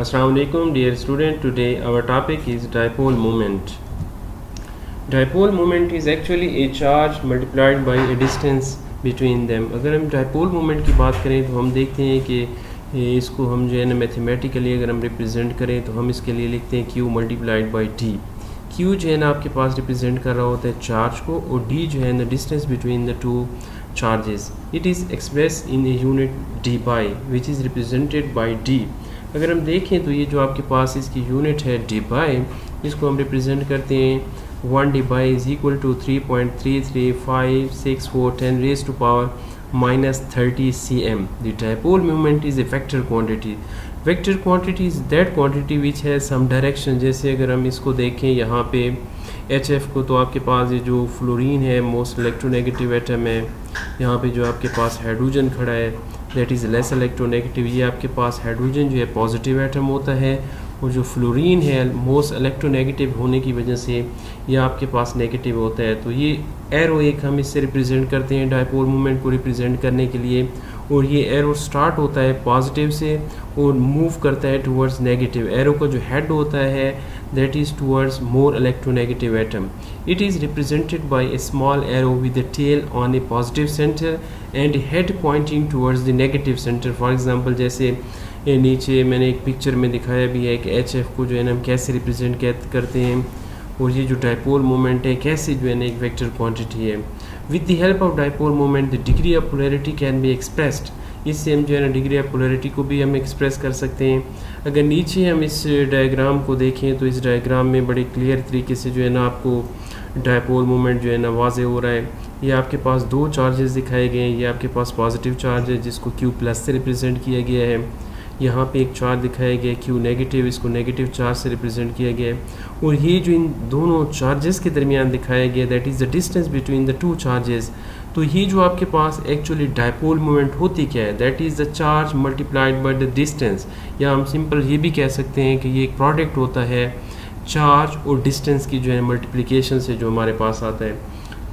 Assalamu alaikum dear student. Today our topic is dipole moment. Dipole moment is actually a charge multiplied by a distance between them. अगर हम dipole moment की बात करें तो हम देखते हैं कि इसको हम जो है ना मैथमेटिकली अगर हम रिप्रेजेंट करें तो हम इसके लिए लिखते हैं Q multiplied by D. Q जो है ना आपके पास रिप्रेजेंट कर रहा होता है चार्ज को और D जो है ना distance between the two charges. It is express in a unit D by which is represented by D. अगर हम देखें तो ये जो आपके पास इसकी यूनिट है डी बाई, इसको हम रिप्रेजेंट करते हैं 1 debye is equal to 3.33564 raise to power -30 cm. The dipole moment is a vector quantity. Vector quantity is that quantity which has some direction. जैसे अगर हम इसको देखें यहाँ पे HF को, तो आपके पास ये जो फ्लोरीन है मोस्ट इलेक्ट्रोनेगेटिव एटम है, यहाँ पे जो आपके पास हाइड्रोजन खड़ा है दैट इज़ लेस इलेक्ट्रोनेगेटिव, ये आपके पास हाइड्रोजन जो है पॉजिटिव एटम होता है और जो फ्लोरीन है मोस्ट इलेक्ट्रोनेगेटिव होने की वजह से ये आपके पास नेगेटिव होता है. तो ये एरो एक हम इससे रिप्रेजेंट करते हैं डायपोल मोमेंट को रिप्रेजेंट करने के लिए, और ये एरो स्टार्ट होता है पॉजिटिव से और मूव करता है टुवर्ड्स नेगेटिव. एरो का जो हेड होता है that is towards more electronegative atom. It is represented by a small arrow with the tail on a positive centre and head pointing towards the negative centre. For example जैसे नीचे मैंने एक picture में दिखाया भी है कि HF को जो है ना हम कैसे रिप्रेजेंट करते हैं, और ये जो डायपोल मोमेंट है कैसे जो है ना एक वेक्टर क्वांटिटी है. With the help of dipole moment the degree of polarity can be expressed. इससे हम जो है ना डिग्री ऑफ पोलैरिटी को भी हम एक्सप्रेस कर सकते हैं. अगर नीचे हम इस डायग्राम को देखें तो इस डायग्राम में बड़े क्लियर तरीके से जो है ना आपको डायपोल मोमेंट जो है ना वाज़े हो रहा है. ये आपके पास दो चार्जेस दिखाए गए हैं. ये आपके पास पॉजिटिव चार्ज है जिसको Q प्लस से रिप्रेजेंट किया गया है. यहाँ पे एक चार्ज दिखाया गया है Q नेगेटिव, इसको नेगेटिव चार्ज से रिप्रेजेंट किया गया है. और ये जो इन दोनों चार्जेस के दरमियान दिखाया गया that is the distance between the two charges. तो ये जो आपके पास एक्चुअली डायपोल मोमेंट होती क्या है that is the charge multiplied by the distance, या हम सिंपल ये भी कह सकते हैं कि ये एक प्रोडक्ट होता है चार्ज और डिस्टेंस की जो है मल्टीप्लिकेशन से जो हमारे पास आता है.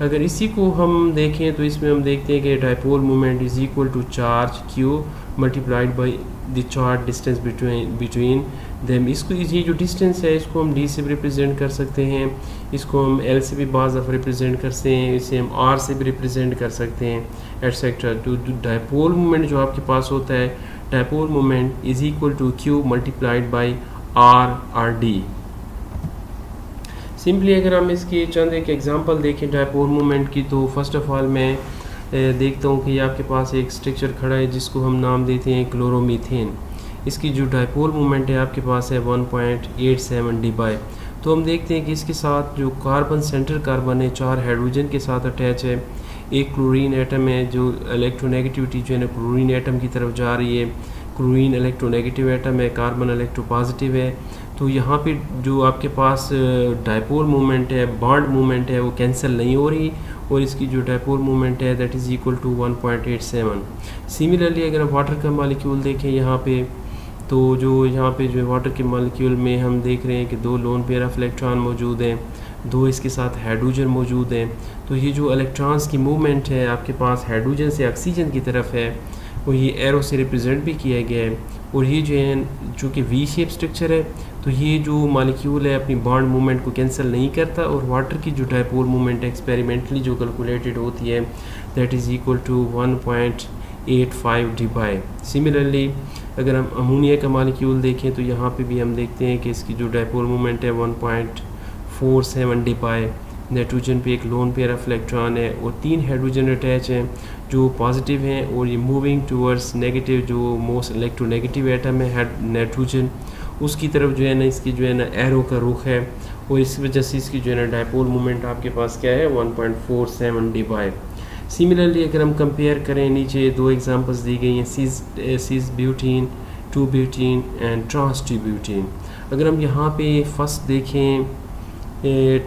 अगर इसी को हम देखें तो इसमें हम देखते हैं कि dipole moment is equal to charge Q multiplied by the charge distance between them. इसको ये जो डिस्टेंस है इसको हम D से भी रिप्रेजेंट कर सकते हैं, इसको हम L से भी बाज़ दफ़ा रिप्रेजेंट कर सकते हैं, इसे हम R से भी रिप्रेजेंट कर सकते हैं एटसेट्रा. तो डायपोल मोमेंट जो आपके पास होता है dipole moment is equal to Q multiplied by R D. Simply अगर हम इसकी चंद एक एग्जांपल देखें डायपोल मोमेंट की, तो फर्स्ट ऑफ ऑल मैं देखता हूँ कि ये आपके पास एक स्ट्रक्चर खड़ा है जिसको हम नाम देते हैं क्लोरोमीथेन. इसकी जो डायपोल मोमेंट है आपके पास है 1.87 डी बाई. तो हम देखते हैं कि इसके साथ जो कार्बन सेंटर कार्बन है 4 हाइड्रोजन के साथ अटैच है. एक क्लोरीन एटम है जो इलेक्ट्रोनेगेटिविटी जो है ना क्लोरीन एटम की तरफ जा रही है. क्लोरीन इलेक्ट्रोनेगेटिव एटम है, कार्बन इलेक्ट्रोपॉजिटिव है. तो यहाँ पे जो आपके पास डायपोल मोमेंट है बॉन्ड मोमेंट है वो कैंसिल नहीं हो रही, और इसकी जो डायपोल मोमेंट है that is equal to 1.87. Similarly अगर हम वाटर का मॉलिक्यूल देखें यहाँ पे, तो जो यहाँ पे जो वाटर के मॉलिक्यूल में हम देख रहे हैं कि 2 लोन पेयर ऑफ इलेक्ट्रॉन मौजूद हैं, 2 इसके साथ हाइड्रोजन मौजूद हैं. तो ये जो इलेक्ट्रॉन्स की मूवमेंट है आपके पास हाइड्रोजन से ऑक्सीजन की तरफ है, और ये एरो से रिप्रेजेंट भी किया गया है. और ये जो है चूँकि वी शेप स्ट्रक्चर है तो ये जो मॉलिक्यूल है अपनी बॉन्ड मूवमेंट को कैंसिल नहीं करता, और वाटर की जो डायपोल मूवमेंट एक्सपेरिमेंटली जो कैलकुलेटेड होती है that is equal to 1.85 debye. Similarly अगर हम अमोनिया का मॉलिक्यूल देखें तो यहाँ पे भी हम देखते हैं कि इसकी जो डायपोल मूवमेंट है 1.47 डी बाई. नाइट्रोजन पे एक लोन पेयर ऑफ इलेक्ट्रॉन है और 3 हाइड्रोजन अटैच हैं जो पॉजिटिव हैं, और ये मूविंग टूवर्ड्स नेगेटिव जो मोस्ट इलेक्ट्रोनेगेटिव एटम है नाइट्रोजन उसकी तरफ जो है ना इसकी जो है ना एरो का रुख है, और इस वजह से इसकी जो है ना डायपोल मोमेंट आपके पास क्या है 1.47 डी बाई. सिमिलरली अगर हम कंपेयर करें नीचे 2 एग्जांपल्स दी गई हैं cis butene 2 butene and trans 2 butene. अगर हम यहाँ पे फर्स्ट देखें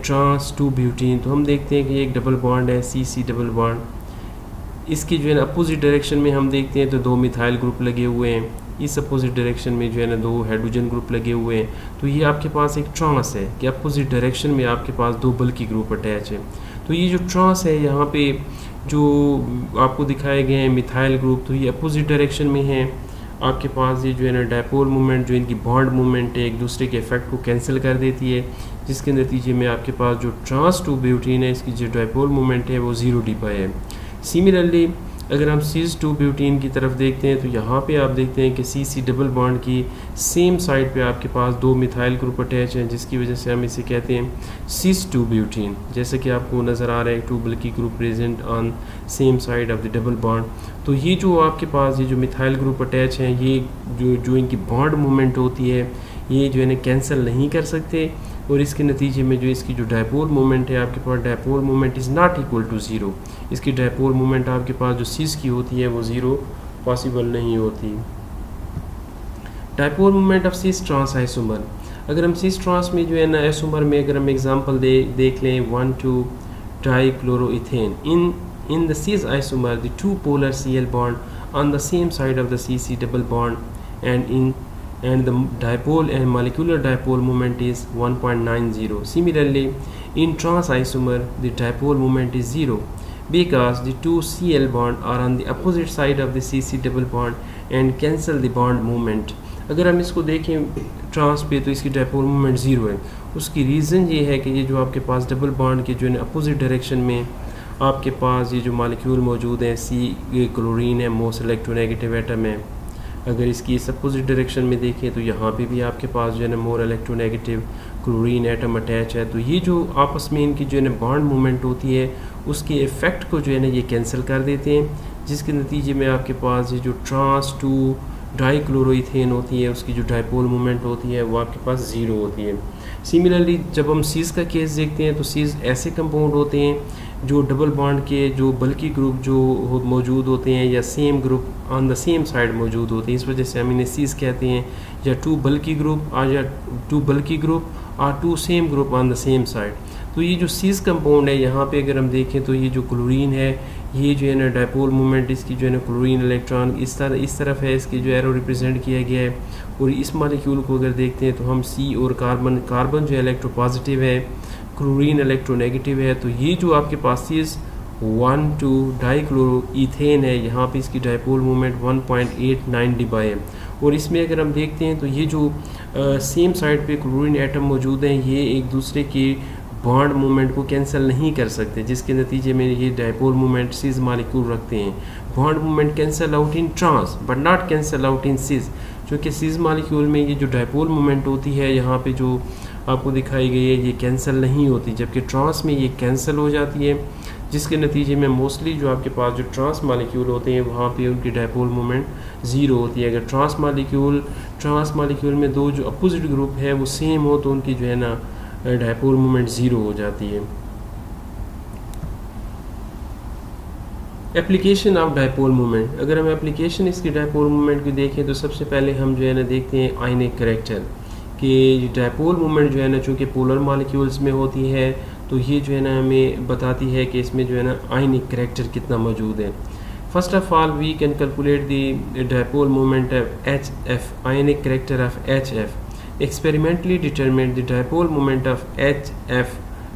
ट्रांस 2 ब्यूटीन, तो हम देखते हैं कि एक डबल बॉन्ड है CC डबल बॉन्ड. इसकी जो है ना अपोजिट डायरेक्शन में हम देखते हैं तो 2 मिथाइल ग्रुप लगे हुए हैं, इस अपोजिट डायरेक्शन में जो है ना 2 हाइड्रोजन ग्रुप लगे हुए हैं. तो ये आपके पास एक ट्रांस है कि अपोजिट डायरेक्शन में आपके पास 2 बल्कि ग्रुप अटैच है. तो ये जो ट्रांस है यहाँ पे जो आपको दिखाए गए हैं मिथाइल ग्रुप, तो ये अपोजिट डायरेक्शन में है आपके पास ये जो है ना डायपोल मोमेंट, जो इनकी बॉन्ड मोमेंट है, एक दूसरे के इफेक्ट को कैंसिल कर देती है, जिसके नतीजे में आपके पास जो ट्रांस 2 ब्यूटीन है, इसकी जो डायपोल मोमेंट है वो 0 डी पाई है। सिमिलरली अगर हम सीज 2 ब्यूटीन की तरफ देखते हैं तो यहाँ पे आप देखते हैं कि सी डबल बॉन्ड की सेम साइड पे आपके पास 2 मिथाइल ग्रुप अटैच हैं, जिसकी वजह से हम इसे कहते हैं सीज 2 ब्यूटीन। जैसे कि आपको नज़र आ रहा है 2 बल्कि group present on same side of the double bond. तो ये जो आपके पास ये जो मिथाइल ग्रुप अटैच हैं, ये जो इनकी बॉन्ड मूवमेंट होती है, ये जो है ना कैंसिल नहीं कर सकते, और इसके नतीजे में जो इसकी जो डायपोल मोमेंट है आपके पास, dipole moment is not equal to 0। इसकी डायपोल मोमेंट आपके पास जो सीज की होती है वो 0 पॉसिबल नहीं होती। Dipole moment of cis trans isomer, अगर हम सीज ट्रांस में जो है ना आइसोमर में अगर हम एग्जांपल देख लें 1,2 dichloroethane, in the cis isomer the 2 polar Cl bond on the same side of the CC double bond and the dipole and molecular dipole moment is 1.90. Similarly, in trans isomer the dipole moment is 0 because the 2 Cl bond are on the opposite side of the CC double bond and cancel the bond moment. अगर हम इसको देखें trans पे तो इसकी dipole moment 0 है। उसकी reason ये है कि ये जो आपके पास डबल बॉन्ड के जो है अपोजिट डायरेक्शन में आपके पास ये जो मॉलिक्यूल मौजूद हैं, सी क्लोरीन है, मोस्ट इलेक्ट्रोनेगेटिव एटम है। अगर इसकी इस अपोजिट डायरेक्शन में देखें तो यहाँ पे भी आपके पास जो है ना more electronegative chlorine atom attach है। तो ये जो आपस में इनकी जो है ना बॉन्ड मूवमेंट होती है, उसके इफ़ेक्ट को जो है ना ये कैंसिल कर देते हैं, जिसके नतीजे में आपके पास ये जो ट्रांस 2 डाइक्लोरोइथेन होती है, उसकी जो डायपोल मूवमेंट होती है वो आपके पास 0 होती है। सिमिलरली जब हम सीज का केस देखते हैं तो सीज ऐसे कंपाउंड होते हैं जो डबल बॉन्ड के जो बल्कि ग्रुप जो मौजूद होते हैं या same group on the same side मौजूद होते हैं, इस वजह से हम इन्हें सीज कहते हैं, या 2 बल्कि ग्रुप या 2 बल्कि ग्रुप और 2 same group on the same side. तो ये जो सीज कंपाउंड है, यहाँ पे अगर हम देखें तो ये जो क्लोरीन है, ये जो है ना डायपोल मोमेंट इसकी जो है ना क्लोरीन इलेक्ट्रॉन इस तरफ है, इसकी जो एरो रिप्रेजेंट किया गया है। और इस मॉलिक्यूल को अगर देखते हैं तो हम सी और कार्बन जो इलेक्ट्रो पॉजिटिव है, क्लोरीन इलेक्ट्रोनेगेटिव है। तो ये जो आपके पास सीज 1,2 डाइक्लोरोइथेन है, यहाँ पे इसकी डायपोल मोमेंट 1.89 डिबाई है। और इसमें अगर हम देखते हैं तो ये जो सेम साइड पे क्लोरीन एटम मौजूद हैं, ये एक दूसरे की बॉन्ड मूवमेंट को कैंसिल नहीं कर सकते, जिसके नतीजे में ये डायपोल मूवमेंट सीज मॉलिक्यूल रखते हैं। Bond movement cancel out in trans but not cancel out in cis, क्योंकि सीज मॉलिक्यूल में ये जो डायपोल मूवमेंट होती है यहाँ पे जो आपको दिखाई गई है, ये कैंसिल नहीं होती, जबकि ट्रांस में ये कैंसिल हो जाती है, जिसके नतीजे में मोस्टली जो आपके पास जो ट्रांस मॉलिक्यूल होते हैं वहाँ पे उनकी डायपोल मोमेंट 0 होती है। अगर ट्रांस मॉलिक्यूल में 2 जो अपोजिट ग्रुप है वो सेम हो तो उनकी जो है ना डायपोल मोमेंट 0 हो जाती है। एप्लीकेशन ऑफ डायपोल मोमेंट, अगर हम एप्लीकेशन इसकी डायपोल मोमेंट की देखें तो सबसे पहले हम जो है ना देखते हैं आयनिक करेक्टर कि डायपोल मोमेंट जो है ना चूँकि पोलर मॉलिक्यूल्स में होती है, तो ये जो है ना हमें बताती है कि इसमें जो है ना आयनिक करेक्टर कितना मौजूद है। First of all we can calculate the dipole moment of HF, ionic character of HF। Experimentally determined the dipole moment of HF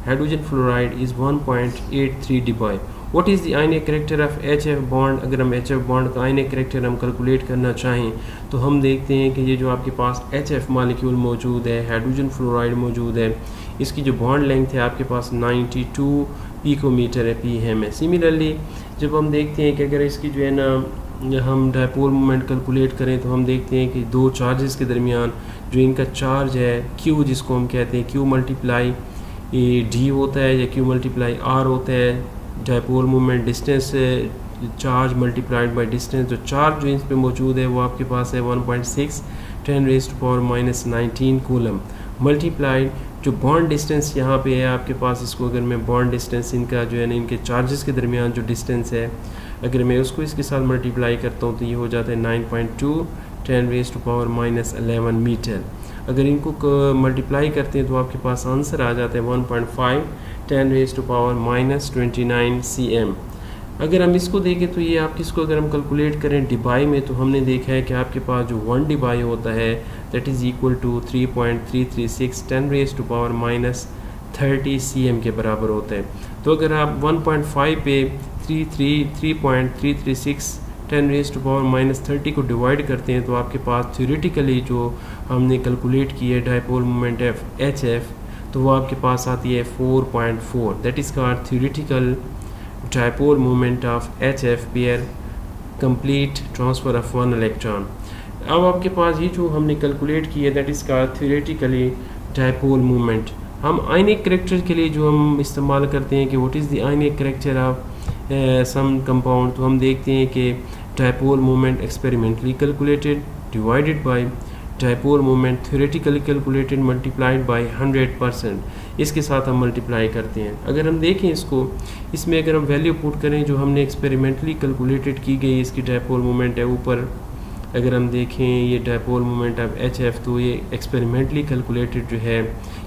hydrogen fluoride is 1.83 dBi. What is the ionic character of HF bond? अगर हम HF bond का ionic character हम calculate करना चाहें तो हम देखते हैं कि ये जो आपके पास HF मॉलिक्यूल मौजूद है, हाइड्रोजन फ्लोराइड मौजूद है, इसकी जो बॉन्ड लेंथ है आपके पास 92 पिकोमीटर है, pm है। सिमिलरली जब हम देखते हैं कि अगर इसकी जो है ना हम डायपोल मोमेंट कैलकुलेट करें तो हम देखते हैं कि 2 चार्जेस के दरमियान जो इनका चार्ज है Q, जिसको हम कहते हैं Q मल्टीप्लाई D होता है या Q मल्टीप्लाई R होता है, dipole moment distance charge multiplied by distance. जो चार्ज जो इस पे मौजूद है वो आपके पास है 1.6 10⁻⁻19 कूलम मल्टीप्लाइड जो बॉन्ड डिस्टेंस यहाँ पे है आपके पास, इसको अगर मैं बॉन्ड डिस्टेंस इनका जो है ना इनके चार्जेस के दरमियान जो डिस्टेंस है अगर मैं उसको इसके साथ मल्टीप्लाई करता हूँ तो ये हो जाता है 9.2 10⁻11 मीटर। अगर इनको मल्टीप्लाई करते हैं तो आपके पास आंसर आ जाता है 1.5 10⁻⁻29 cm। अगर हम इसको देखें तो ये आप किसको अगर हम कैलकुलेट करें डिबाई में तो हमने देखा है कि आपके पास जो 1 डिबाई होता है that is equal to 3.336 10⁻⁻30 cm के बराबर होता है। तो अगर आप 1.5 पे 3.336 10⁻⁻30 को डिवाइड करते हैं तो आपके पास थ्योरेटिकली जो हमने कैलकुलेट की है डायपोल मोमेंट एच एफ, तो वो आपके पास आती है 4.4। That is called theoretical dipole moment of H F pair complete transfer of 1 electron. अब आपके पास ये जो हमने कैलकुलेट की है that is called theoretically dipole moment. हम आयनिक करेक्टर के लिए जो हम इस्तेमाल करते हैं कि what is the ionic character of some compound, तो हम देखते हैं कि dipole moment experimentally calculated divided by dipole moment theoretically calculated multiplied by 100%। इसके साथ हम मल्टीप्लाई करते हैं। अगर हम देखें इसको, इसमें अगर हम वैल्यू पुट करें जो हमने एक्सपेरिमेंटली कैलकुलेटेड की गई इसकी डायपोल मोमेंट है, ऊपर अगर हम देखें ये dipole moment of H F, तो ये एक्सपेरिमेंटली कैलकुलेटेड जो है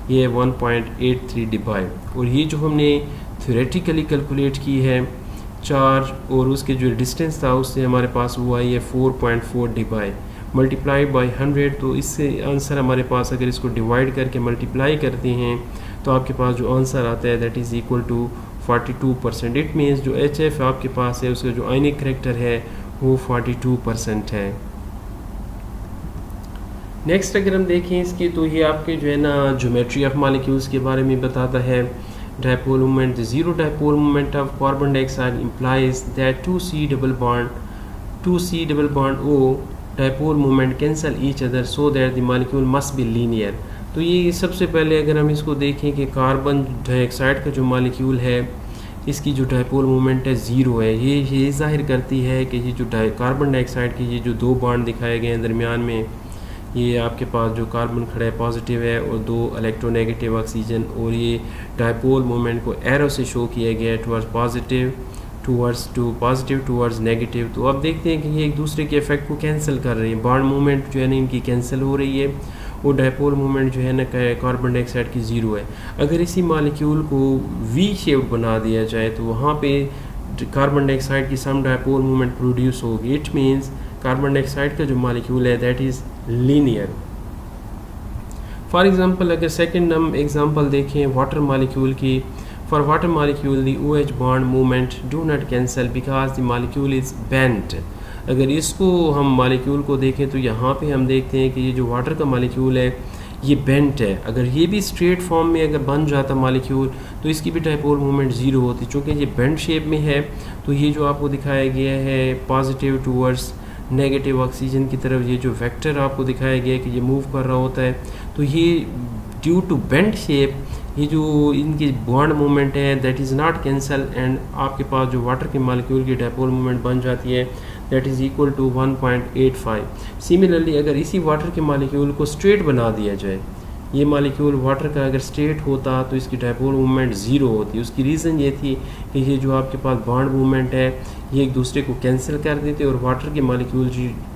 ये 1.83 डिबाई, और ये जो हमने थ्योरेटिकली कैलकुलेट की है चार्ज और उसके जो डिस्टेंस था उससे हमारे पास हुआ ये 4.4 डिबाई मल्टीप्लाई बाय 100। तो इससे आंसर हमारे पास अगर इसको डिवाइड करके मल्टीप्लाई करते हैं तो आपके पास जो आंसर आता है that is equal to 42%। It means जो एच एफ आपके पास है उसका जो आयनिक करेक्टर है वो 42% है। नेक्स्ट अगर हम देखें इसकी, तो ये आपके जो है ना ज्योमेट्री ऑफ मॉलिक्यूल्स के बारे में बताता है। Dipole moment, zero dipole moment of carbon dioxide implies that 2C double bond O dipole moment cancel each other so that the molecule must be linear। तो ये सबसे पहले अगर हम इसको देखें कि कार्बन डाइऑक्साइड का जो मॉलिक्यूल है इसकी जो डायपोल मोमेंट है ज़ीरो है। ये जाहिर करती है कि ये जो कार्बन डाइऑक्साइड के ये जो दो बॉन्ड दिखाए गए हैं दरमियान में, ये आपके पास जो कार्बन खड़ा है पॉजिटिव है और दो इलेक्ट्रोनेगेटिव ऑक्सीजन, और ये डायपोल मोमेंट को एरो से शो किया गया है टुवर्ड्स पॉजिटिव टुवर्ड्स नेगेटिव। तो अब देखते हैं कि ये एक दूसरे के इफेक्ट को कैंसिल कर रहे हैं, बॉन्ड मूवमेंट जो है ना इनकी कैंसिल हो रही है, और डायपोल मोमेंट जो है ना कार्बन डाइऑक्साइड की ज़ीरो है। अगर इसी मॉलिक्यूल को वी शेप बना दिया जाए तो वहाँ पे कार्बन डाइऑक्साइड की सम डायपोल मोमेंट प्रोड्यूस होगी। इट मीन्स कार्बन डाइऑक्साइड का जो मॉलिक्यूल है that is linear. For example अगर सेकंड हम एग्जांपल देखें वाटर मॉलिक्यूल की, for water molecule the OH bond movement do not cancel because the molecule is bent. अगर इसको हम मॉलिक्यूल को देखें तो यहाँ पे हम देखते हैं कि ये जो वाटर का मॉलिक्यूल है ये बेंट है। अगर ये भी स्ट्रेट फॉर्म में अगर बन जाता मॉलिक्यूल तो इसकी भी डायपोल मोमेंट ज़ीरो होती। चूँकि ये बेंट शेप में है तो ये जो आपको दिखाया गया है पॉजिटिव टूवर्ड्स नेगेटिव ऑक्सीजन की तरफ ये जो वेक्टर आपको दिखाया गया है कि ये मूव कर रहा होता है, तो ये ड्यू टू बेंट शेप ये जो इनकी बॉन्ड मूवमेंट है that is not cancel, and आपके पास जो वाटर के मॉलिक्यूल की डायपोल मूवमेंट बन जाती है that is equal to 1.85। Similarly अगर इसी वाटर के मॉलिक्यूल को स्ट्रेट बना दिया जाए, ये मॉलिक्यूल वाटर का अगर स्ट्रेट होता तो इसकी डायपोल मूवमेंट ज़ीरो होती। उसकी रीज़न ये थी कि ये जो आपके पास बॉन्ड मूवमेंट है ये एक दूसरे को कैंसिल कर देते और वाटर के मॉलिक्यूल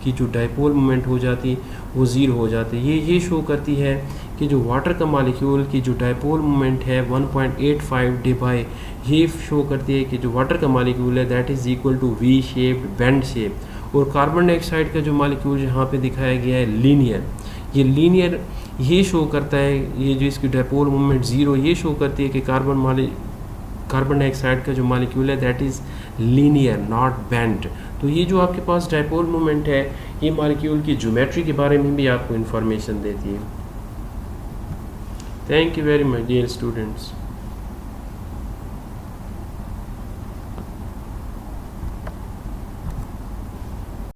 की जो डायपोल मूवमेंट हो जाती वो ज़ीरो हो जाती। ये शो करती है कि जो वाटर का मॉलिक्यूल की जो डायपोल मूवमेंट है 1.85 डिवाई, ये शो करती है कि जो वाटर का मॉलिक्यूल है that is equal to V shaped bend shape, और कार्बन डाइऑक्साइड का जो मॉलिक्यूल यहाँ पे दिखाया गया है लीनियर, ये लीनियर ये शो करता है, ये जो इसकी डायपोल मूवमेंट ज़ीरो ये शो करती है कि कार्बन डाइऑक्साइड का जो मॉलिक्यूल है that is linear not bend. तो ये जो आपके पास डायपोल मूवमेंट है ये मॉलिक्यूल की ज्योमेट्री के बारे में भी आपको इन्फॉर्मेशन देती है। Thank you very much dear students.